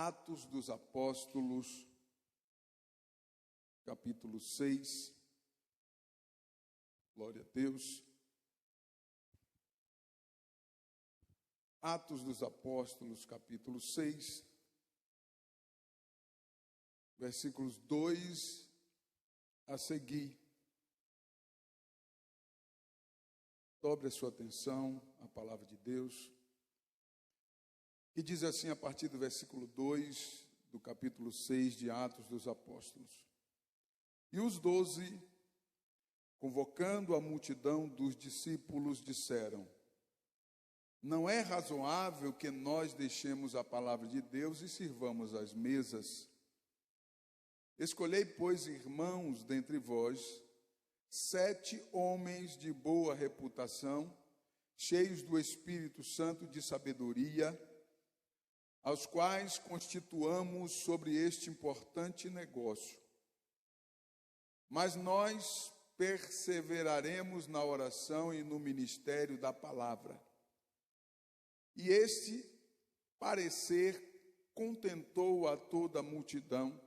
Atos dos Apóstolos, capítulo 6. Glória a Deus. Atos dos Apóstolos, capítulo 6, versículos 2 a seguir. Dobre a sua atenção à palavra de Deus, que diz assim a partir do versículo 2 do capítulo 6 de Atos dos Apóstolos. E os 12, convocando a multidão dos discípulos, disseram: não é razoável que nós deixemos a palavra de Deus e sirvamos às mesas. Escolhei, pois, irmãos, dentre vós, 7 homens de boa reputação, cheios do Espírito Santo de sabedoria, aos quais constituamos sobre este importante negócio. Mas nós perseveraremos na oração e no ministério da palavra. E este parecer contentou a toda a multidão,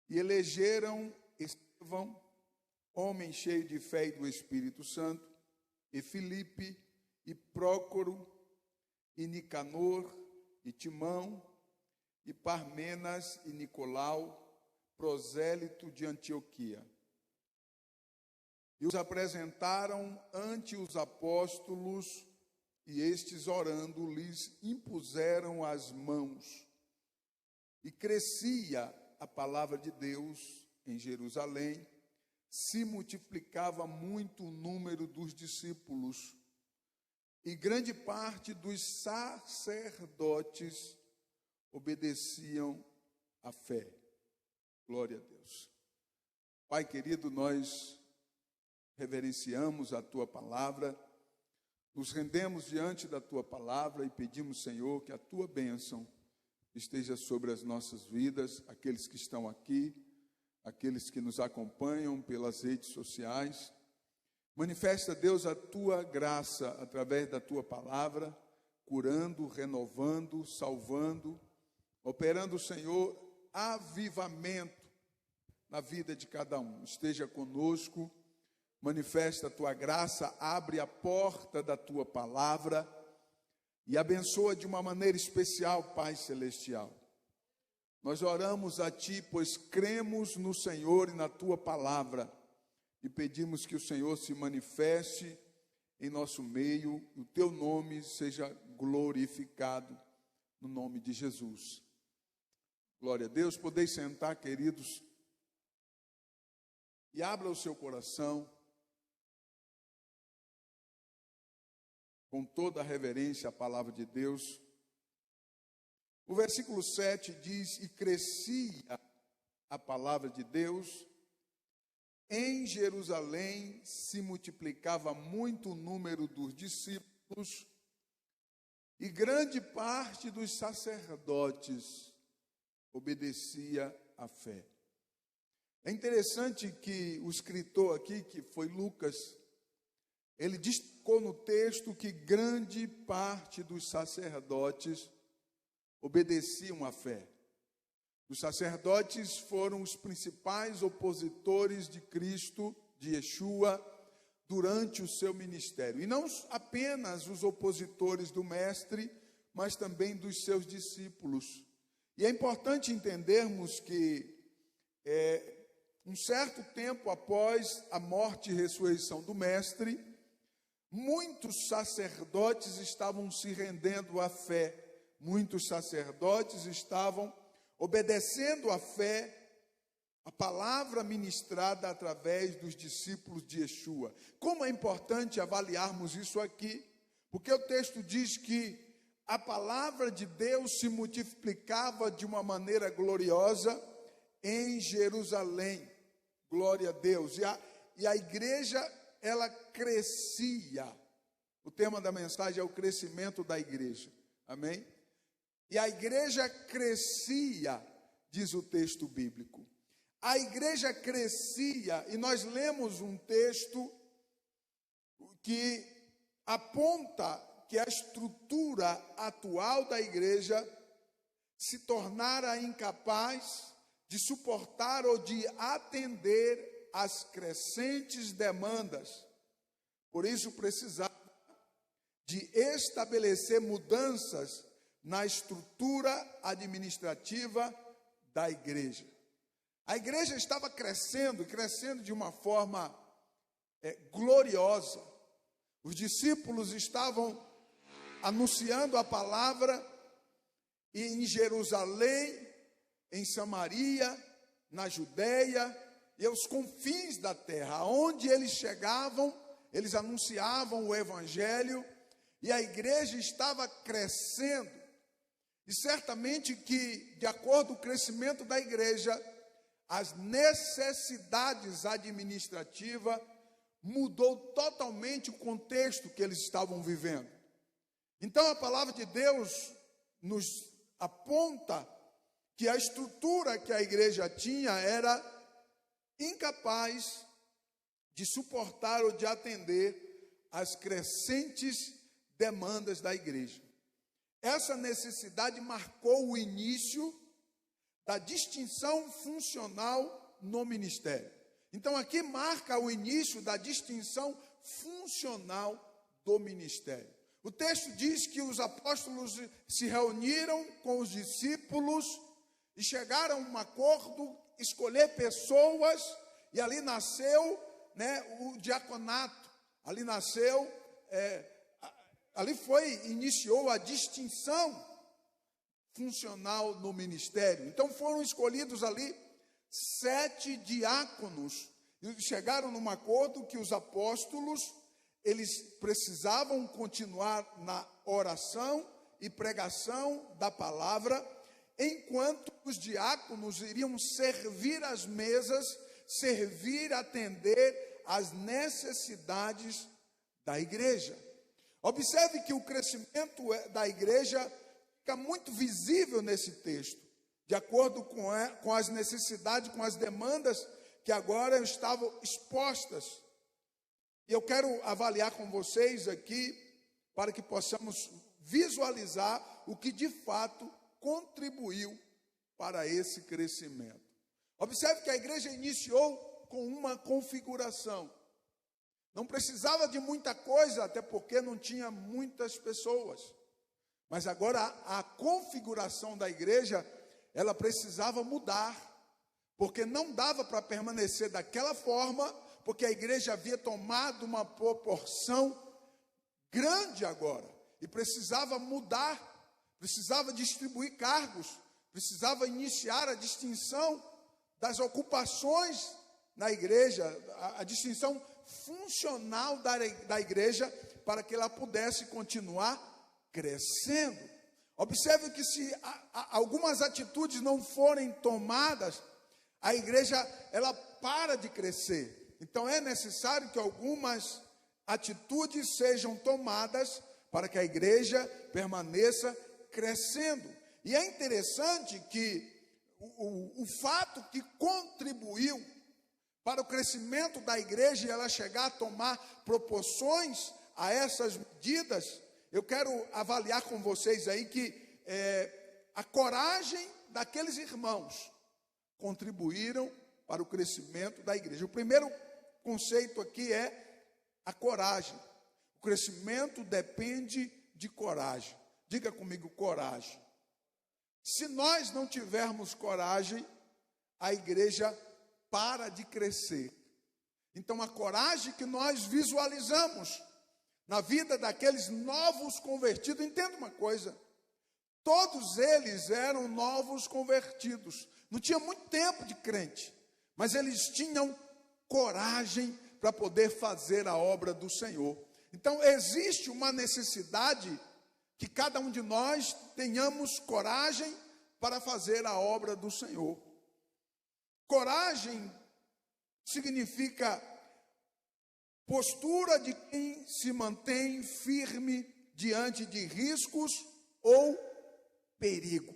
e elegeram Estevão, homem cheio de fé e do Espírito Santo, e Filipe, e Prócoro, e Nicanor, e Timão, e Parmenas, e Nicolau, prosélito de Antioquia. E os apresentaram ante os apóstolos, e estes, orando, lhes impuseram as mãos. E crescia a palavra de Deus em Jerusalém, se multiplicava muito o número dos discípulos, e grande parte dos sacerdotes obedeciam à fé. Glória a Deus. Pai querido, nós reverenciamos a Tua palavra, nos rendemos diante da Tua palavra e pedimos, Senhor, que a Tua bênção esteja sobre as nossas vidas, aqueles que estão aqui, aqueles que nos acompanham pelas redes sociais. Manifesta, Deus, a Tua graça através da Tua palavra, curando, renovando, salvando, operando, Senhor, avivamento na vida de cada um. Esteja conosco. Manifesta a Tua graça, abre a porta da Tua palavra e abençoa de uma maneira especial, Pai Celestial. Nós oramos a Ti, pois cremos no Senhor e na Tua palavra e pedimos que o Senhor se manifeste em nosso meio e o Teu nome seja glorificado no nome de Jesus. Glória a Deus. Podeis sentar, queridos, e abra o seu coração com toda a reverência à palavra de Deus. O versículo 7 diz: e crescia a palavra de Deus, em Jerusalém se multiplicava muito o número dos discípulos, e grande parte dos sacerdotes obedecia à fé. É interessante que o escritor aqui, que foi Lucas, ele destacou no texto que grande parte dos sacerdotes obedeciam à fé. Os sacerdotes foram os principais opositores de Cristo, de Yeshua, durante o seu ministério. E não apenas os opositores do Mestre, mas também dos seus discípulos. E é importante entendermos que, um certo tempo após a morte e ressurreição do Mestre, muitos sacerdotes estavam se rendendo à fé. Muitos sacerdotes estavam obedecendo à fé, a palavra ministrada através dos discípulos de Yeshua. Como é importante avaliarmos isso aqui, porque o texto diz que a palavra de Deus se multiplicava de uma maneira gloriosa em Jerusalém. Glória a Deus. E a igreja, ela crescia. O tema da mensagem é o crescimento da igreja. Amém? E a igreja crescia, diz o texto bíblico. A igreja crescia, e nós lemos um texto que aponta que a estrutura atual da igreja se tornara incapaz de suportar ou de atender às crescentes demandas. Por isso precisava de estabelecer mudanças na estrutura administrativa da igreja. A igreja estava crescendo, crescendo de uma forma gloriosa. Os discípulos estavam anunciando a palavra em Jerusalém, em Samaria, na Judéia e aos confins da terra. Aonde eles chegavam, eles anunciavam o evangelho e a igreja estava crescendo. E certamente que, de acordo com o crescimento da igreja, as necessidades administrativas mudou totalmente o contexto que eles estavam vivendo. Então a palavra de Deus nos aponta que a estrutura que a igreja tinha era incapaz de suportar ou de atender às crescentes demandas da igreja. Essa necessidade marcou o início da distinção funcional no ministério. Então aqui marca o início da distinção funcional do ministério. O texto diz que os apóstolos se reuniram com os discípulos e chegaram a um acordo, escolher pessoas, e ali nasceu, o diaconato, ali nasceu, iniciou a distinção funcional no ministério. Então foram escolhidos ali 7 diáconos, e chegaram num acordo que os apóstolos, eles precisavam continuar na oração e pregação da palavra, enquanto os diáconos iriam servir as mesas, servir, atender às necessidades da igreja. Observe que o crescimento da igreja fica muito visível nesse texto, de acordo com as necessidades, com as demandas que agora estavam expostas. E eu quero avaliar com vocês aqui, para que possamos visualizar o que de fato contribuiu para esse crescimento. Observe que a igreja iniciou com uma configuração. Não precisava de muita coisa, até porque não tinha muitas pessoas. Mas agora a configuração da igreja, ela precisava mudar, porque não dava para permanecer daquela forma, porque a igreja havia tomado uma proporção grande agora, e precisava mudar, precisava distribuir cargos, precisava iniciar a distinção das ocupações na igreja, a distinção funcional da igreja, para que ela pudesse continuar crescendo. Observe que se algumas atitudes não forem tomadas, a igreja ela para de crescer. Então é necessário que algumas atitudes sejam tomadas para que a igreja permaneça crescendo. E é interessante que o fato que contribuiu para o crescimento da igreja e ela chegar a tomar proporções a essas medidas, eu quero avaliar com vocês aí que a coragem daqueles irmãos contribuíram para o crescimento da igreja. O primeiro conceito aqui é a coragem. O crescimento depende de coragem. Diga comigo, coragem. Se nós não tivermos coragem, a igreja para de crescer. Então a coragem que nós visualizamos na vida daqueles novos convertidos, entenda uma coisa, todos eles eram novos convertidos, não tinha muito tempo de crente, mas eles tinham coragem para poder fazer a obra do Senhor. Então existe uma necessidade que cada um de nós tenhamos coragem para fazer a obra do Senhor. Coragem significa postura de quem se mantém firme diante de riscos ou perigo.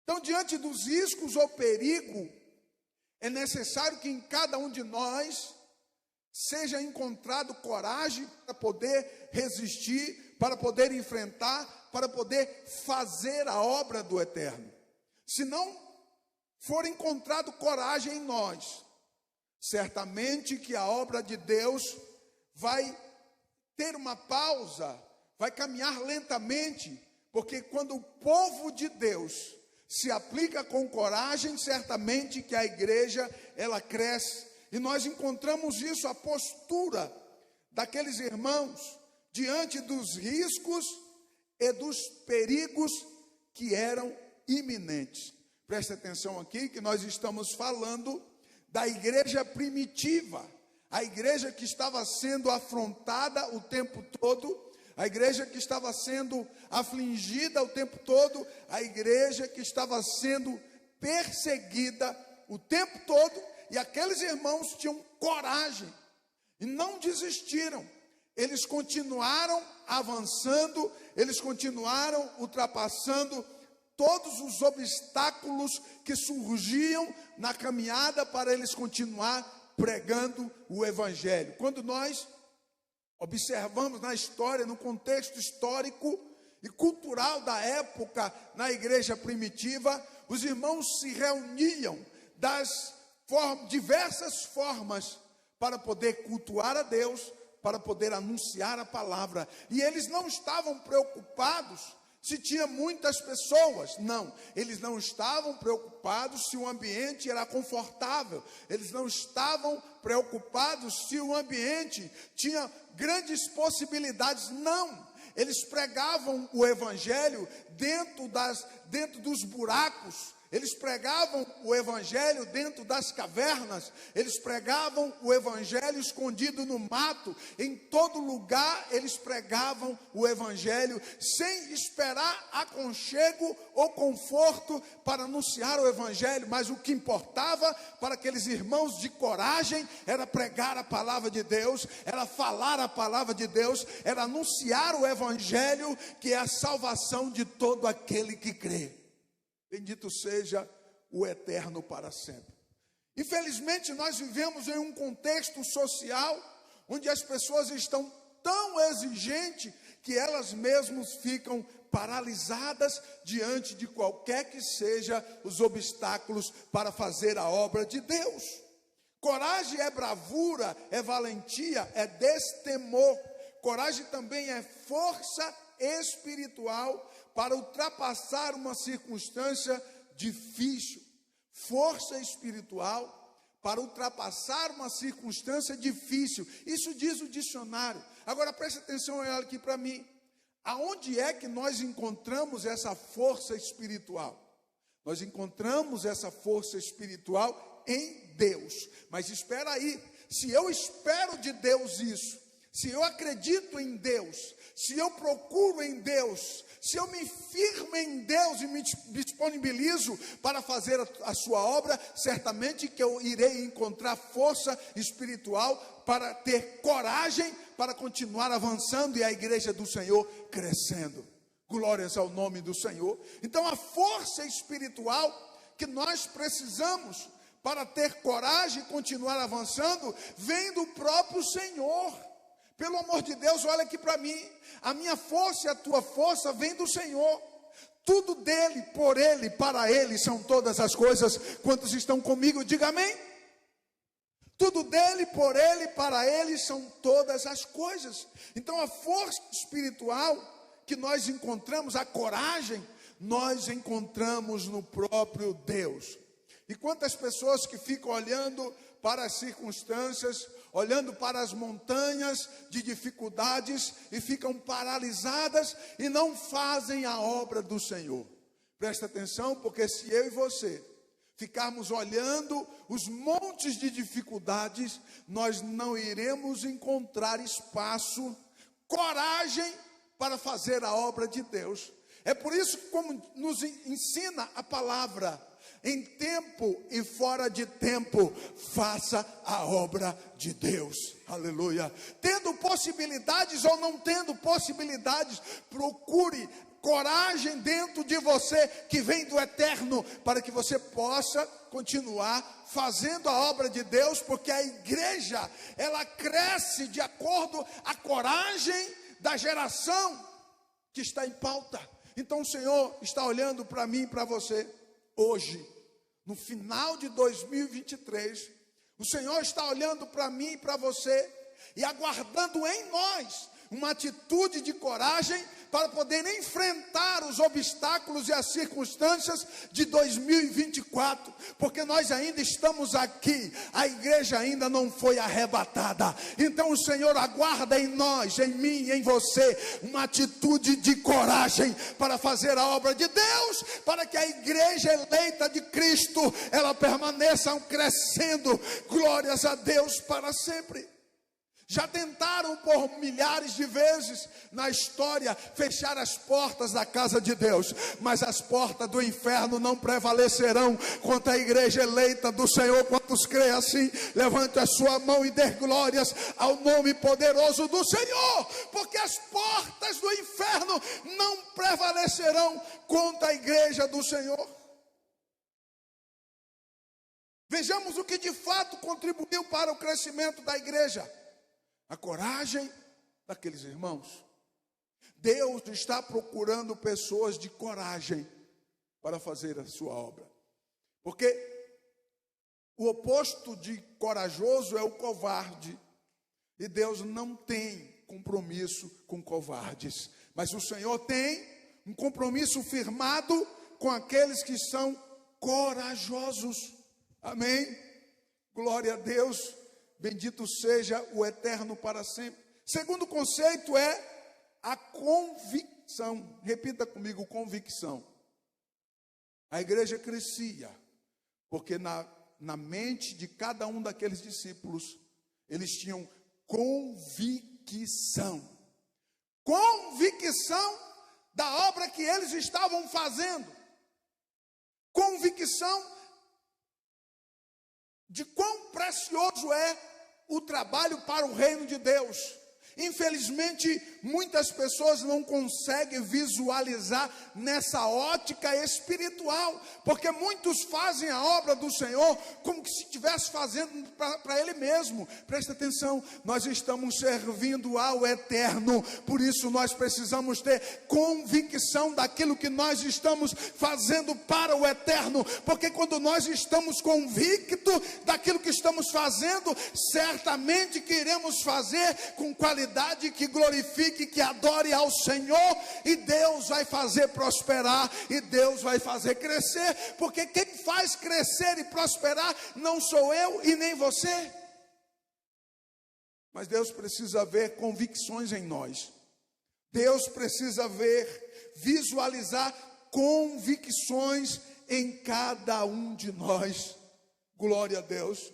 Então, diante dos riscos ou perigo, é necessário que em cada um de nós seja encontrado coragem para poder resistir, para poder enfrentar, para poder fazer a obra do Eterno. Se não for encontrado coragem em nós, certamente que a obra de Deus vai ter uma pausa, vai caminhar lentamente, porque quando o povo de Deus se aplica com coragem, certamente que a igreja, ela cresce. E nós encontramos isso, a postura daqueles irmãos, diante dos riscos e dos perigos que eram iminentes. Preste atenção aqui que nós estamos falando da igreja primitiva, a igreja que estava sendo afrontada o tempo todo, a igreja que estava sendo afligida o tempo todo, a igreja que estava sendo perseguida o tempo todo, e aqueles irmãos tinham coragem e não desistiram. Eles continuaram avançando, eles continuaram ultrapassando todos os obstáculos que surgiam na caminhada para eles continuar pregando o evangelho. Quando nós observamos na história, no contexto histórico e cultural da época, na igreja primitiva, os irmãos se reuniam das diversas formas para poder cultuar a Deus, para poder anunciar a palavra. E eles não estavam preocupados se tinha muitas pessoas, não. Eles não estavam preocupados se o ambiente era confortável. Eles não estavam preocupados se o ambiente tinha grandes possibilidades, não. Eles pregavam o evangelho dentro dos buracos. Eles pregavam o evangelho dentro das cavernas, eles pregavam o evangelho escondido no mato, em todo lugar eles pregavam o evangelho, sem esperar aconchego ou conforto para anunciar o evangelho, mas o que importava para aqueles irmãos de coragem era pregar a palavra de Deus, era falar a palavra de Deus, era anunciar o evangelho, que é a salvação de todo aquele que crê. Bendito seja o Eterno para sempre. Infelizmente, nós vivemos em um contexto social onde as pessoas estão tão exigentes que elas mesmas ficam paralisadas diante de qualquer que seja os obstáculos para fazer a obra de Deus. Coragem é bravura, é valentia, é destemor. Coragem também é força espiritual para ultrapassar uma circunstância difícil. Força espiritual para ultrapassar uma circunstância difícil. Isso diz o dicionário. Agora preste atenção, olha aqui para mim. Aonde é que nós encontramos essa força espiritual? Nós encontramos essa força espiritual em Deus. Mas espera aí, se eu espero de Deus isso, se eu acredito em Deus, se eu procuro em Deus, se eu me firmo em Deus e me disponibilizo para fazer a sua obra, certamente que eu irei encontrar força espiritual para ter coragem para continuar avançando e a igreja do Senhor crescendo. Glórias ao nome do Senhor. Então a força espiritual que nós precisamos para ter coragem e continuar avançando vem do próprio Senhor. Pelo amor de Deus, olha aqui para mim. A minha força e a tua força vem do Senhor. Tudo dele, por ele, para ele são todas as coisas. Quantos estão comigo, diga amém. Tudo dele, por ele, para ele são todas as coisas. Então a força espiritual que nós encontramos, a coragem, nós encontramos no próprio Deus. E quantas pessoas que ficam olhando para as circunstâncias, olhando para as montanhas de dificuldades e ficam paralisadas e não fazem a obra do Senhor. Presta atenção, porque se eu e você ficarmos olhando os montes de dificuldades, nós não iremos encontrar espaço, coragem para fazer a obra de Deus. É por isso que, como nos ensina a palavra, em tempo e fora de tempo, faça a obra de Deus. Aleluia. Tendo possibilidades ou não tendo possibilidades, procure coragem dentro de você que vem do Eterno, para que você possa continuar fazendo a obra de Deus, porque a igreja, ela cresce de acordo à coragem da geração que está em pauta. Então o Senhor está olhando para mim e para você hoje, no final de 2023, o Senhor está olhando para mim e para você e aguardando em nós uma atitude de coragem para poder enfrentar os obstáculos e as circunstâncias de 2024, porque nós ainda estamos aqui, a igreja ainda não foi arrebatada. Então o Senhor aguarda em nós, em mim e em você, uma atitude de coragem para fazer a obra de Deus, para que a igreja eleita de Cristo, ela permaneça crescendo, glórias a Deus para sempre. Já tentaram por milhares de vezes na história fechar as portas da casa de Deus, mas as portas do inferno não prevalecerão contra a igreja eleita do Senhor. Quantos creem assim? Levante a sua mão e dê glórias ao nome poderoso do Senhor, porque as portas do inferno não prevalecerão contra a igreja do Senhor. Vejamos o que de fato contribuiu para o crescimento da igreja: a coragem daqueles irmãos. Deus está procurando pessoas de coragem para fazer a sua obra, porque o oposto de corajoso é o covarde, e Deus não tem compromisso com covardes, mas o Senhor tem um compromisso firmado com aqueles que são corajosos. Amém? Glória a Deus. Bendito seja o eterno para sempre. Segundo conceito é a convicção. Repita comigo: convicção. A igreja crescia porque na mente de cada um daqueles discípulos, eles tinham convicção. Convicção da obra que eles estavam fazendo. Convicção de quão precioso é o trabalho para o reino de Deus. Infelizmente, muitas pessoas não conseguem visualizar nessa ótica espiritual, porque muitos fazem a obra do Senhor como que se estivesse fazendo para Ele mesmo. Presta atenção, nós estamos servindo ao eterno, por isso nós precisamos ter convicção daquilo que nós estamos fazendo para o eterno, porque quando nós estamos convictos daquilo que estamos fazendo, certamente que iremos fazer com qualidade, que glorifique, que adore ao Senhor, e Deus vai fazer prosperar, e Deus vai fazer crescer, porque quem faz crescer e prosperar não sou eu e nem você, mas Deus precisa ver convicções em nós. Deus precisa visualizar convicções em cada um de nós. Glória a Deus.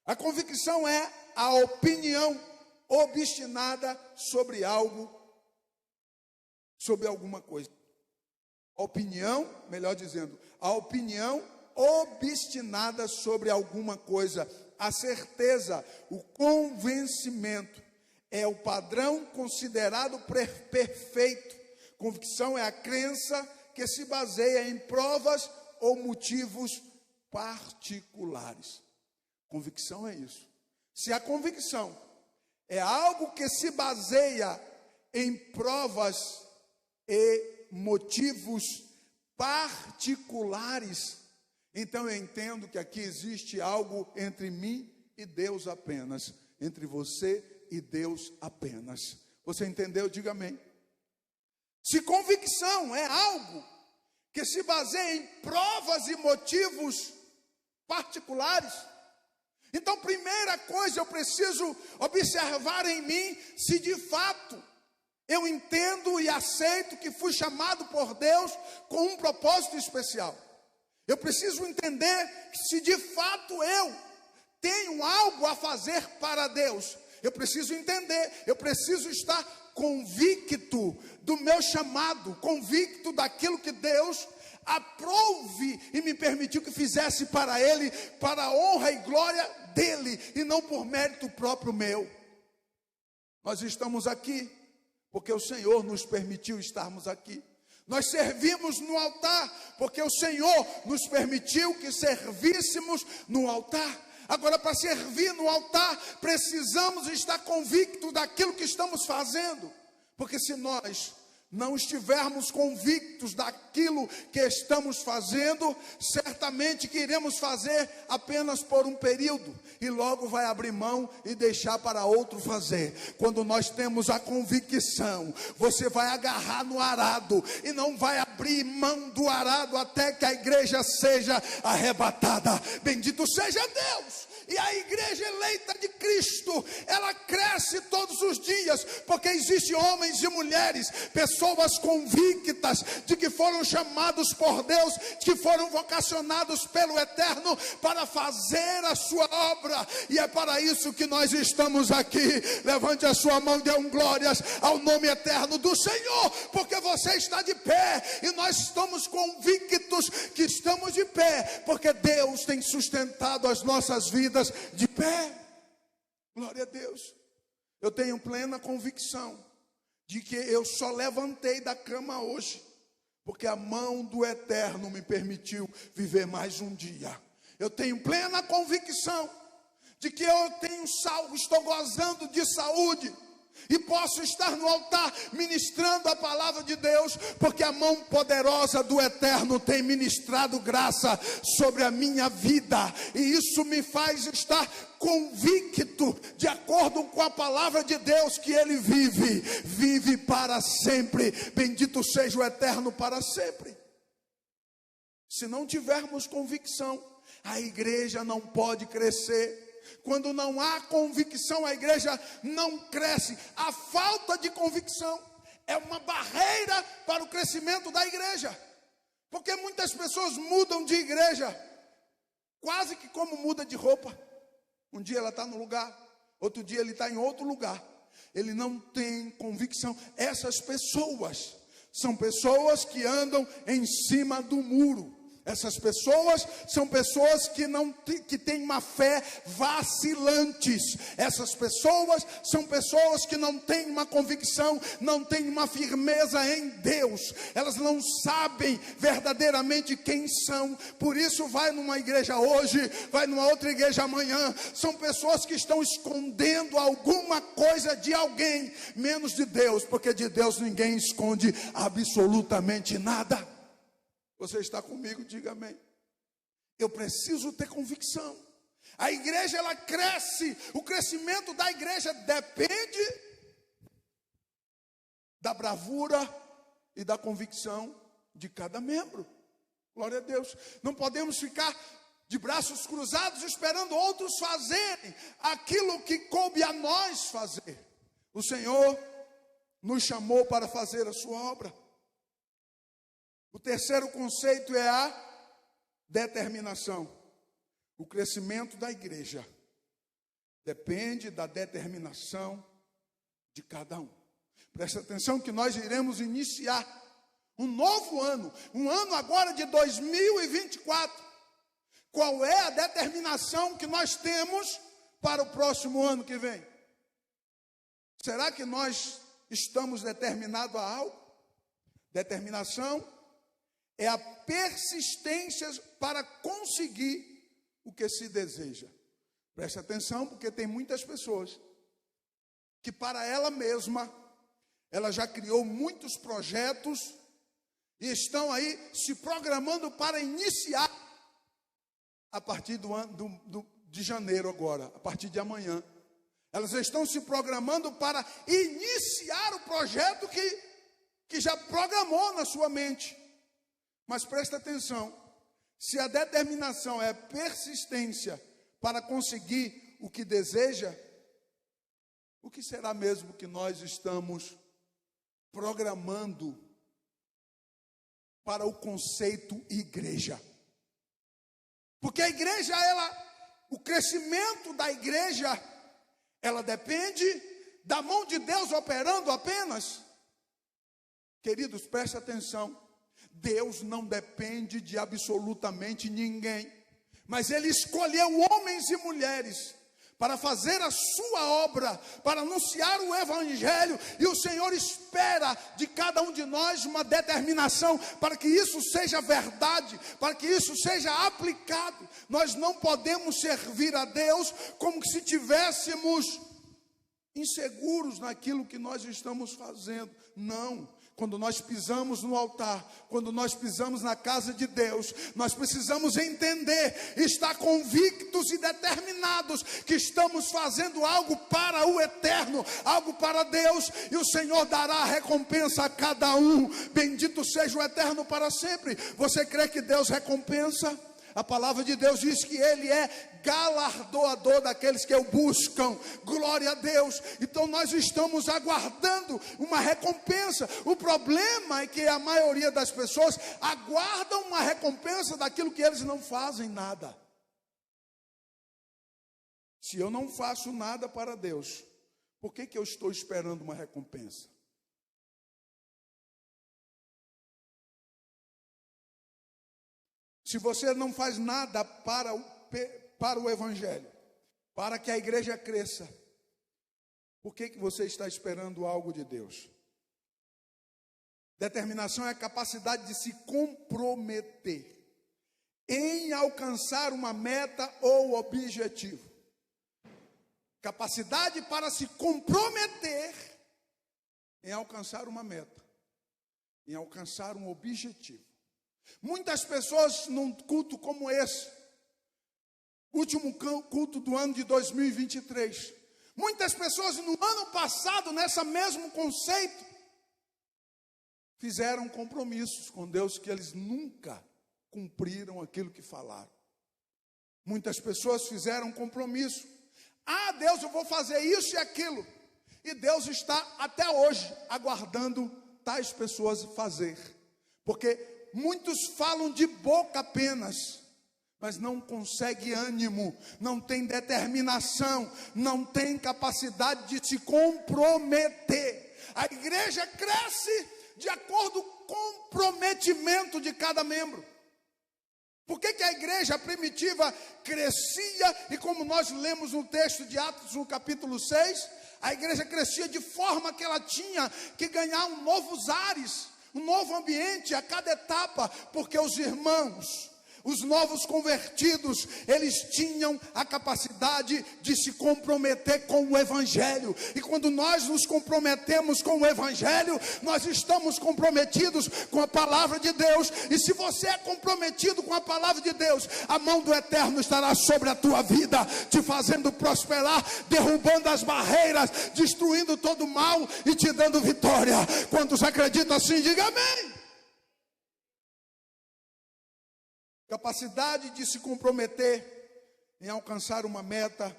A convicção é a opinião obstinada sobre algo, sobre alguma coisa. Opinião, melhor dizendo, a opinião obstinada sobre alguma coisa. A certeza, o convencimento é o padrão considerado perfeito. Convicção é a crença que se baseia em provas ou motivos particulares. Convicção é isso. Se a convicção é algo que se baseia em provas e motivos particulares, então eu entendo que aqui existe algo entre mim e Deus apenas, entre você e Deus apenas. Você entendeu? Diga amém. Se convicção é algo que se baseia em provas e motivos particulares, então, primeira coisa, eu preciso observar em mim se de fato eu entendo e aceito que fui chamado por Deus com um propósito especial. Eu preciso entender se de fato eu tenho algo a fazer para Deus. Eu preciso entender, eu preciso estar convicto do meu chamado, convicto daquilo que Deus aprove e me permitiu que fizesse para Ele, para a honra e glória dEle, e não por mérito próprio meu. Nós estamos aqui porque o Senhor nos permitiu estarmos aqui. Nós servimos no altar porque o Senhor nos permitiu que servíssemos no altar. Agora, para servir no altar, precisamos estar convictos daquilo que estamos fazendo, porque se nós não estivermos convictos daquilo que estamos fazendo, certamente que iremos fazer apenas por um período e logo vai abrir mão e deixar para outro fazer. Quando nós temos a convicção, você vai agarrar no arado e não vai abrir mão do arado até que a igreja seja arrebatada. Bendito seja Deus! E a igreja eleita de Cristo, ela cresce todos os dias, porque existem homens e mulheres, pessoas convictas de que foram chamados por Deus, que foram vocacionados pelo Eterno para fazer a sua obra, e é para isso que nós estamos aqui. Levante a sua mão e dê glórias ao nome eterno do Senhor, porque você está de pé, e nós estamos convictos que estamos de pé, porque Deus tem sustentado as nossas vidas de pé. Glória a Deus. Eu tenho plena convicção de que eu só levantei da cama hoje porque a mão do Eterno me permitiu viver mais um dia. Eu tenho plena convicção de que estou gozando de saúde e posso estar no altar ministrando a palavra de Deus, porque a mão poderosa do Eterno tem ministrado graça sobre a minha vida, e isso me faz estar convicto, de acordo com a palavra de Deus, que Ele vive para sempre. Bendito seja o Eterno para sempre. Se não tivermos convicção, a igreja não pode crescer. Quando não há convicção, a igreja não cresce. A falta de convicção é uma barreira para o crescimento da igreja, porque muitas pessoas mudam de igreja quase que como muda de roupa. Um dia ela está num lugar, outro dia ele está em outro lugar. Ele não tem convicção. Essas pessoas são pessoas que andam em cima do muro. Essas pessoas são pessoas que têm uma fé vacilantes. Essas pessoas são pessoas que não têm uma convicção, não têm uma firmeza em Deus. Elas não sabem verdadeiramente quem são. Por isso vai numa igreja hoje, vai numa outra igreja amanhã. São pessoas que estão escondendo alguma coisa de alguém, menos de Deus, porque de Deus ninguém esconde absolutamente nada. Você está comigo? Diga amém. Eu preciso ter convicção. A igreja, ela cresce. O crescimento da igreja depende da bravura e da convicção de cada membro. Glória a Deus. Não podemos ficar de braços cruzados esperando outros fazerem aquilo que coube a nós fazer. O Senhor nos chamou para fazer a sua obra. O terceiro conceito é a determinação. O crescimento da igreja depende da determinação de cada um. Presta atenção que nós iremos iniciar um novo ano, um ano agora de 2024. Qual é a determinação que nós temos para o próximo ano que vem? Será que nós estamos determinados a algo? Determinação é a persistência para conseguir o que se deseja. Preste atenção, porque tem muitas pessoas que para ela mesma, ela já criou muitos projetos e estão aí se programando para iniciar a partir de janeiro agora, a partir de amanhã. Elas estão se programando para iniciar o projeto que já programou na sua mente. Mas presta atenção, se a determinação é persistência para conseguir o que deseja, o que será mesmo que nós estamos programando para o conceito igreja? Porque a igreja, o crescimento da igreja, ela depende da mão de Deus operando apenas. Queridos, preste atenção. Deus não depende de absolutamente ninguém, mas Ele escolheu homens e mulheres para fazer a sua obra, para anunciar o Evangelho, e o Senhor espera de cada um de nós uma determinação para que isso seja verdade, para que isso seja aplicado. Nós não podemos servir a Deus como se tivéssemos inseguros naquilo que nós estamos fazendo. Não. quando nós pisamos no altar, quando nós pisamos na casa de Deus, nós precisamos entender, estar convictos e determinados que estamos fazendo algo para o eterno, algo para Deus, e o Senhor dará a recompensa a cada um. Bendito seja o eterno para sempre. Você crê que Deus recompensa? A palavra de Deus diz que Ele é galardoador daqueles que o buscam. Glória a Deus. Então nós estamos aguardando uma recompensa. O problema é que a maioria das pessoas aguardam uma recompensa daquilo que eles não fazem nada. Se eu não faço nada para Deus, por que eu estou esperando uma recompensa? Se você não faz nada para o Evangelho, para que a igreja cresça, por que você está esperando algo de Deus? Determinação é a capacidade de se comprometer em alcançar uma meta ou objetivo. Capacidade para se comprometer em alcançar uma meta, em alcançar um objetivo. Muitas pessoas num culto como esse, último culto do ano de 2023, muitas pessoas no ano passado, nesse mesmo conceito, fizeram compromissos com Deus que eles nunca cumpriram aquilo que falaram. Muitas pessoas fizeram compromisso. Ah, Deus, eu vou fazer isso e aquilo. E Deus está até hoje aguardando tais pessoas fazer. Porque muitos falam de boca apenas, mas não conseguem ânimo, não tem determinação, não tem capacidade de se comprometer. A igreja cresce de acordo com o comprometimento de cada membro. Por que a igreja primitiva crescia, e como nós lemos no texto de Atos, no capítulo 6, a igreja crescia de forma que ela tinha que ganhar um novos ares, um novo ambiente a cada etapa, porque os irmãos, os novos convertidos, eles tinham a capacidade de se comprometer com o Evangelho. E quando nós nos comprometemos com o Evangelho, nós estamos comprometidos com a palavra de Deus. E se você é comprometido com a palavra de Deus, a mão do Eterno estará sobre a tua vida, te fazendo prosperar, derrubando as barreiras, destruindo todo o mal e te dando vitória. Quantos acreditam assim, diga amém. Capacidade de se comprometer em alcançar uma meta,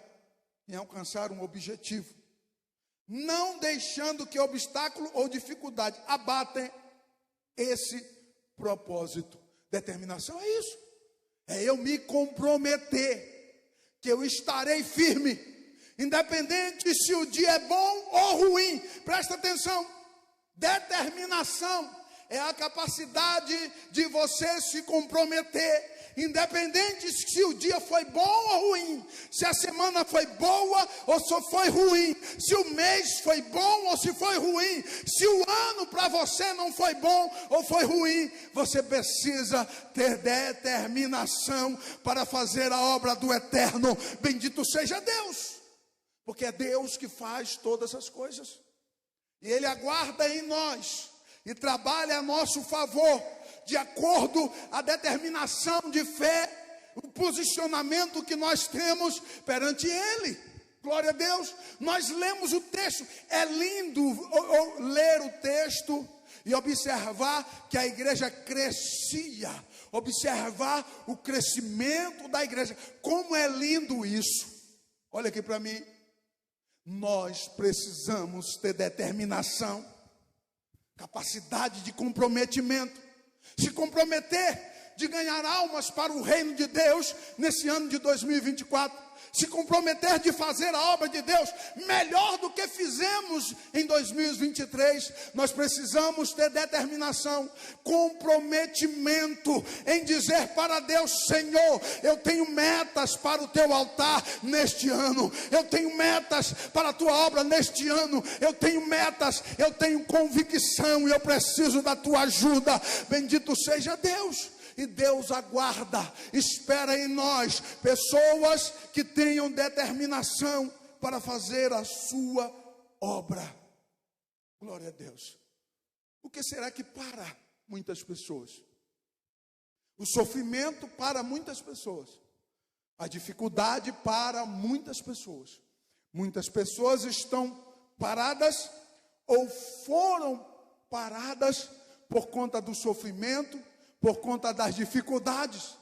em alcançar um objetivo, não deixando que obstáculo ou dificuldade abatem esse propósito. Determinação é isso, é eu me comprometer, que eu estarei firme, independente se o dia é bom ou ruim. Presta atenção, determinação é a capacidade de você se comprometer, independente se o dia foi bom ou ruim, se a semana foi boa ou se foi ruim, se o mês foi bom ou se foi ruim, se o ano para você não foi bom ou foi ruim, você precisa ter determinação para fazer a obra do Eterno. Bendito seja Deus, porque é Deus que faz todas as coisas, e Ele aguarda em nós e trabalha a nosso favor, de acordo com a determinação de fé, o posicionamento que nós temos perante Ele. Glória a Deus. Nós lemos o texto, é lindo ler o texto e observar que a igreja crescia, observar o crescimento da igreja. Como é lindo isso. Olha aqui para mim. Nós precisamos ter determinação, capacidade de comprometimento, se comprometer de ganhar almas para o reino de Deus nesse ano de 2024, se comprometer de fazer a obra de Deus melhor do que fizemos em 2023. Nós precisamos ter determinação, comprometimento em dizer para Deus: Senhor, eu tenho metas para o teu altar neste ano, eu tenho metas para a tua obra neste ano, eu tenho metas, eu tenho convicção e eu preciso da tua ajuda. Bendito seja Deus. E Deus aguarda, espera em nós pessoas que tenham determinação para fazer a sua obra. Glória a Deus. O que será que para muitas pessoas? O sofrimento para muitas pessoas. A dificuldade para muitas pessoas. Muitas pessoas estão paradas ou foram paradas por conta do sofrimento, por conta das dificuldades.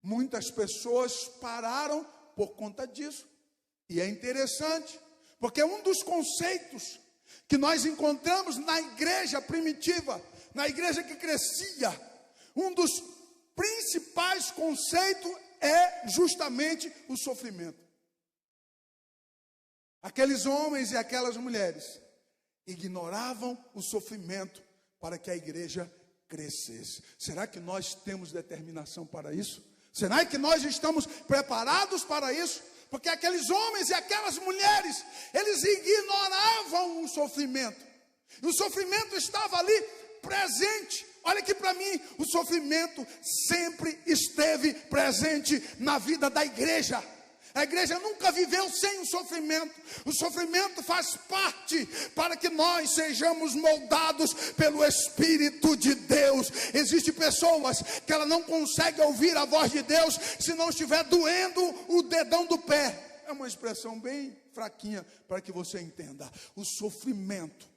Muitas pessoas pararam por conta disso. E é interessante, porque um dos conceitos que nós encontramos na igreja primitiva, na igreja que crescia, um dos principais conceitos é justamente o sofrimento. Aqueles homens e aquelas mulheres ignoravam o sofrimento para que a igreja crescesse. Será que nós temos determinação para isso? Será que nós estamos preparados para isso? Porque aqueles homens e aquelas mulheres, eles ignoravam o sofrimento. E o sofrimento estava ali presente. Olha aqui para mim, o sofrimento sempre esteve presente na vida da igreja. A igreja nunca viveu sem o sofrimento. O sofrimento faz parte para que nós sejamos moldados pelo Espírito de Deus. Existem pessoas que ela não consegue ouvir a voz de Deus se não estiver doendo o dedão do pé. É uma expressão bem fraquinha para que você entenda. O sofrimento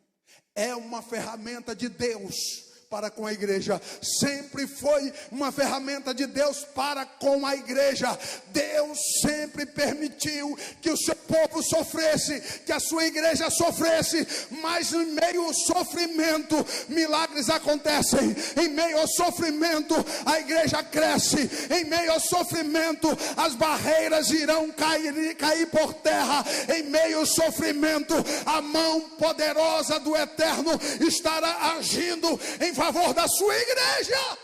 é uma ferramenta de Deus para com a igreja. Sempre foi uma ferramenta de Deus para com a igreja. Deus sempre permitiu que o seu povo sofresse, que a sua igreja sofresse, mas em meio ao sofrimento, milagres acontecem. Em meio ao sofrimento, a igreja cresce. Em meio ao sofrimento, as barreiras irão cair por terra. Em meio ao sofrimento, a mão poderosa do Eterno estará agindo em favor da sua igreja.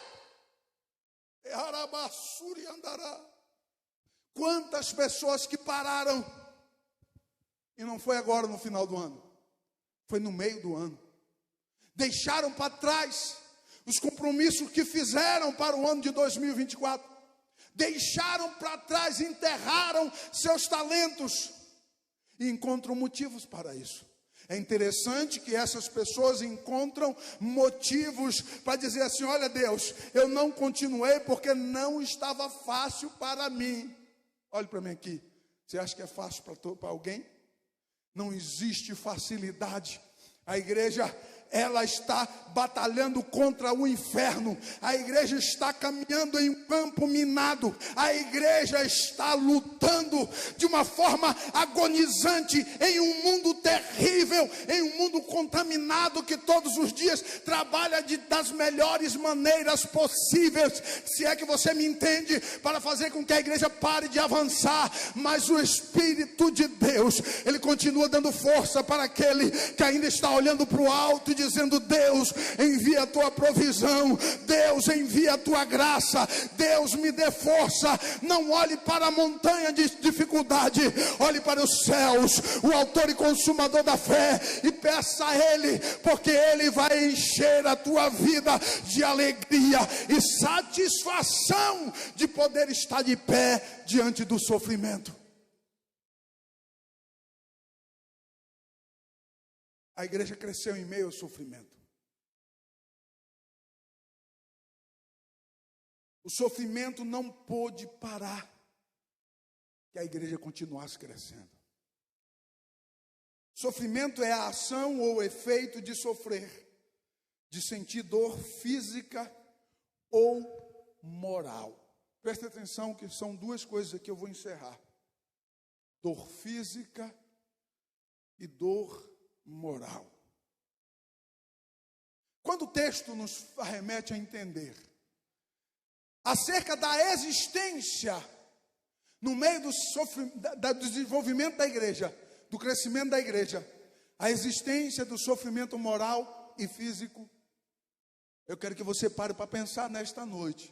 Quantas pessoas que pararam, e não foi agora no final do ano, foi no meio do ano, deixaram para trás os compromissos que fizeram para o ano de 2024, deixaram para trás, enterraram seus talentos e encontram motivos para isso. É interessante que essas pessoas encontram motivos para dizer assim: olha Deus, eu não continuei porque não estava fácil para mim. Olhe para mim aqui, você acha que é fácil para alguém? Não existe facilidade. A igreja, ela está batalhando contra o inferno. A igreja está caminhando em um campo minado. A igreja está lutando de uma forma agonizante em um mundo terrível, em um mundo contaminado que todos os dias trabalha das melhores maneiras possíveis, se é que você me entende, para fazer com que a igreja pare de avançar. Mas o Espírito de Deus, ele continua dando força para aquele que ainda está olhando para o alto e dizendo: Deus, envia a tua provisão, Deus, envia a tua graça, Deus, me dê força. Não olhe para a montanha de dificuldade, olhe para os céus, o autor e consumador da fé, e peça a Ele, porque Ele vai encher a tua vida de alegria e satisfação de poder estar de pé diante do sofrimento. A igreja cresceu em meio ao sofrimento. O sofrimento não pôde parar que a igreja continuasse crescendo. Sofrimento é a ação ou efeito de sofrer, de sentir dor física ou moral. Preste atenção que são duas coisas aqui, eu vou encerrar: dor física e dor moral. Quando o texto nos arremete a entender acerca da existência no meio do desenvolvimento da igreja, do crescimento da igreja, a existência do sofrimento moral e físico, eu quero que você pare para pensar nesta noite,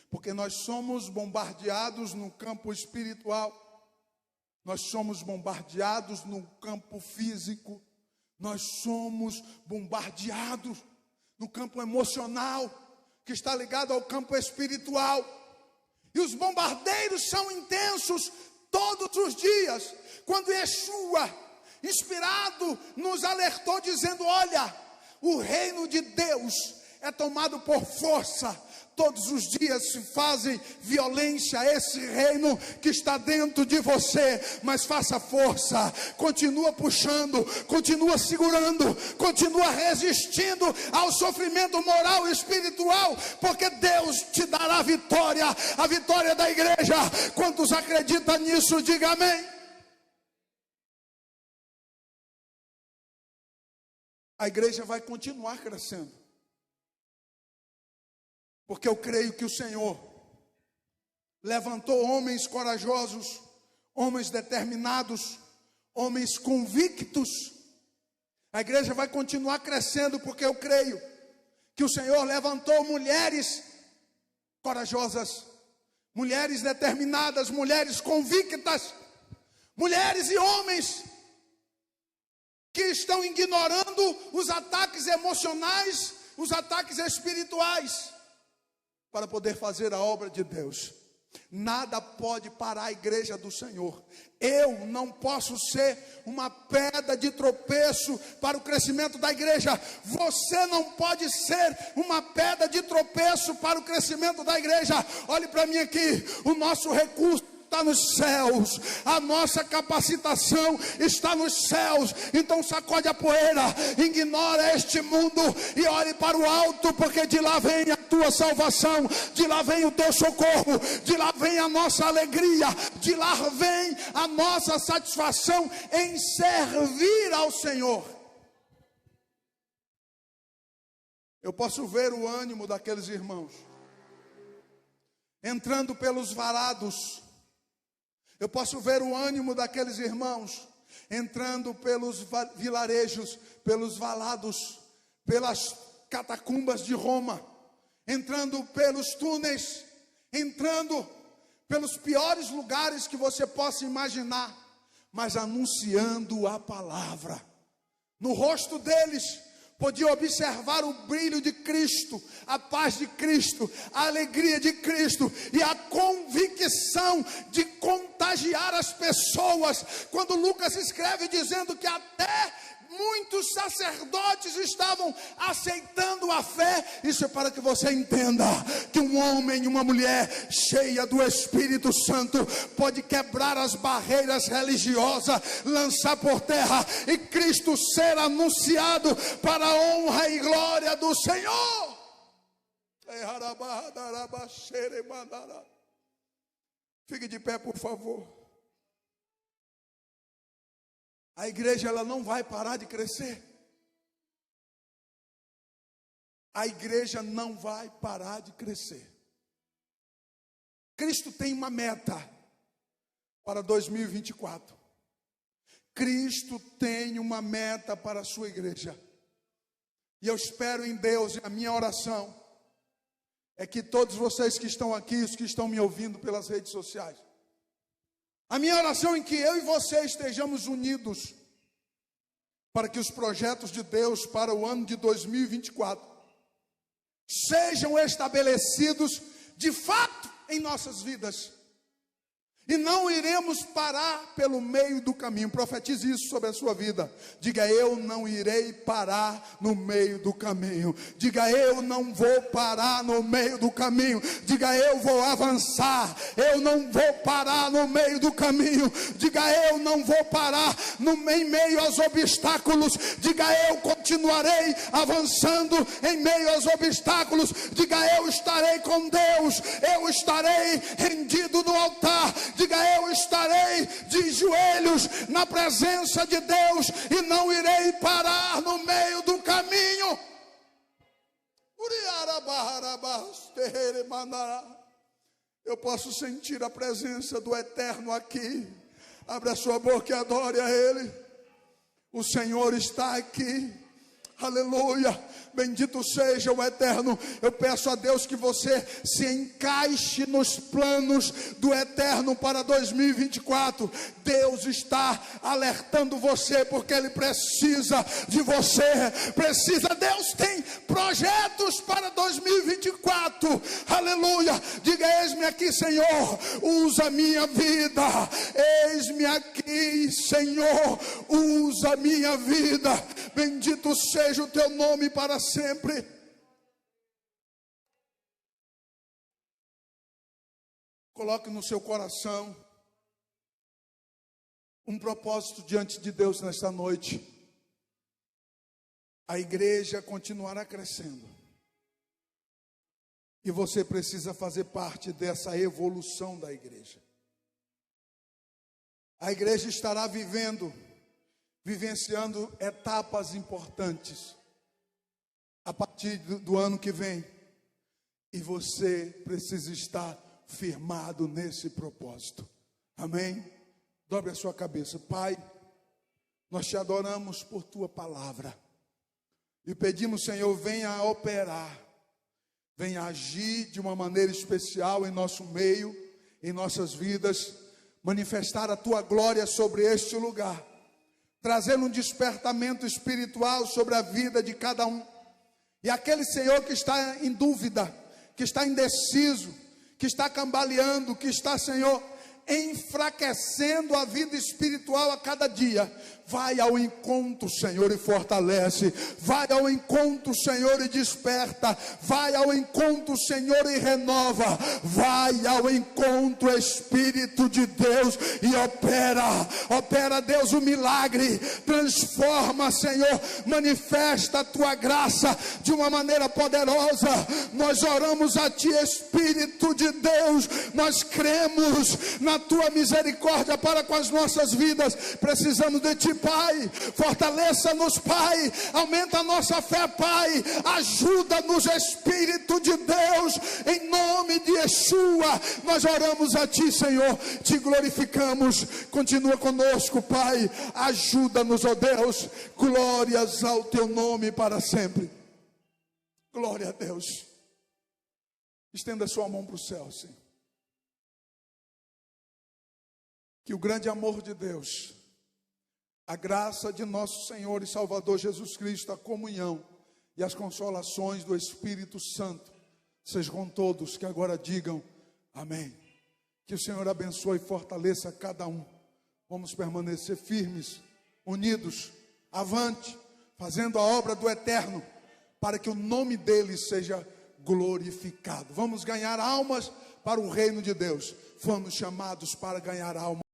porque nós somos bombardeados no campo espiritual, nós somos bombardeados no campo físico, nós somos bombardeados no campo emocional, que está ligado ao campo espiritual. E os bombardeios são intensos todos os dias. Quando Yeshua, inspirado, nos alertou dizendo: olha, O reino de Deus é tomado por força. Todos os dias se fazem violência a esse reino que está dentro de você. Mas faça força, continua puxando, continua segurando, continua resistindo ao sofrimento moral e espiritual, porque Deus te dará a vitória da igreja. Quantos acreditam nisso, diga amém. A igreja vai continuar crescendo, porque eu creio que o Senhor levantou homens corajosos, homens determinados, homens convictos. A igreja vai continuar crescendo, porque eu creio que o Senhor levantou mulheres corajosas, mulheres determinadas, mulheres convictas, mulheres e homens que estão ignorando os ataques emocionais, os ataques espirituais, para poder fazer a obra de Deus. Nada pode parar a igreja do Senhor. Eu não posso ser uma pedra de tropeço para o crescimento da igreja. Você não pode ser uma pedra de tropeço para o crescimento da igreja. Olhe para mim aqui, o nosso recurso está nos céus, a nossa capacitação está nos céus. Então sacode a poeira, ignora este mundo e olhe para o alto, porque de lá vem a tua salvação, de lá vem o teu socorro, de lá vem a nossa alegria, de lá vem a nossa satisfação em servir ao Senhor. Eu posso ver o ânimo daqueles irmãos entrando pelos varados. Eu posso ver o ânimo daqueles irmãos entrando pelos vilarejos, pelos valados, pelas catacumbas de Roma, entrando pelos túneis, entrando pelos piores lugares que você possa imaginar, mas anunciando a palavra. No rosto deles podia observar o brilho de Cristo, a paz de Cristo, a alegria de Cristo e a convicção de contagiar as pessoas. Quando Lucas escreve dizendo que até muitos sacerdotes estavam aceitando a fé, isso é para que você entenda que um homem e uma mulher cheia do Espírito Santo pode quebrar as barreiras religiosas, lançar por terra e Cristo ser anunciado para a honra e glória do Senhor. Fique de pé, por favor. A igreja, ela não vai parar de crescer. A igreja não vai parar de crescer. Cristo tem uma meta para 2024. Cristo tem uma meta para a sua igreja. E eu espero em Deus, e a minha oração é que todos vocês que estão aqui, os que estão me ouvindo pelas redes sociais, a minha oração é que eu e você estejamos unidos para que os projetos de Deus para o ano de 2024 sejam estabelecidos de fato em nossas vidas. E não iremos parar pelo meio do caminho. Profetize isso sobre a sua vida. Diga: eu não irei parar no meio do caminho. Diga: eu não vou parar no meio do caminho. Diga: eu vou avançar. Eu não vou parar no meio do caminho. Diga: eu não vou parar em meio aos obstáculos. Diga: eu continuarei avançando em meio aos obstáculos. Diga: eu estarei com Deus. Eu estarei rendido no altar. Diga: eu estarei de joelhos na presença de Deus e não irei parar no meio do caminho. Eu posso sentir a presença do Eterno aqui. Abre a sua boca e adore a Ele. O Senhor está aqui. Aleluia, bendito seja o Eterno. Eu peço a Deus que você se encaixe nos planos do Eterno para 2024. Deus está alertando você, porque Ele precisa de você. Deus tem projetos para 2024. Aleluia, diga: eis-me aqui, Senhor, usa minha vida. Eis-me aqui, Senhor, usa minha vida. Bendito seja seja o teu nome para sempre. Coloque no seu coração um propósito diante de Deus nesta noite. A igreja continuará crescendo. E você precisa fazer parte dessa evolução da igreja. A igreja estará vivenciando etapas importantes a partir do ano que vem. E você precisa estar firmado nesse propósito. Amém? Dobre a sua cabeça. Pai, nós te adoramos por tua palavra. E pedimos, Senhor, venha operar, venha agir de uma maneira especial em nosso meio, em nossas vidas, manifestar a tua glória sobre este lugar, trazer um despertamento espiritual sobre a vida de cada um. E aquele, Senhor, que está em dúvida, que está indeciso, que está cambaleando, que está, Senhor, enfraquecendo a vida espiritual a cada dia, vai ao encontro, Senhor, e fortalece. Vai ao encontro, Senhor, e desperta. Vai ao encontro, Senhor, e renova. Vai ao encontro, Espírito de Deus, e opera, Deus, o milagre. Transforma, Senhor, manifesta a tua graça de uma maneira poderosa. Nós oramos a ti, Espírito de Deus. Nós cremos na tua misericórdia para com as nossas vidas. Precisamos de ti, Pai. Fortaleça-nos, Pai. Aumenta a nossa fé, Pai. Ajuda-nos, Espírito de Deus. Em nome de Yeshua, nós oramos a ti, Senhor. Te glorificamos. Continua conosco, Pai. Ajuda-nos, ó Deus. Glórias ao teu nome para sempre. Glória a Deus. Estenda sua mão para o céu, Senhor. Que o grande amor de Deus, a graça de nosso Senhor e Salvador Jesus Cristo, a comunhão e as consolações do Espírito Santo sejam com todos que agora digam amém. Que o Senhor abençoe e fortaleça cada um. Vamos permanecer firmes, unidos, avante, fazendo a obra do Eterno, para que o nome dele seja glorificado. Vamos ganhar almas para o reino de Deus. Fomos chamados para ganhar almas.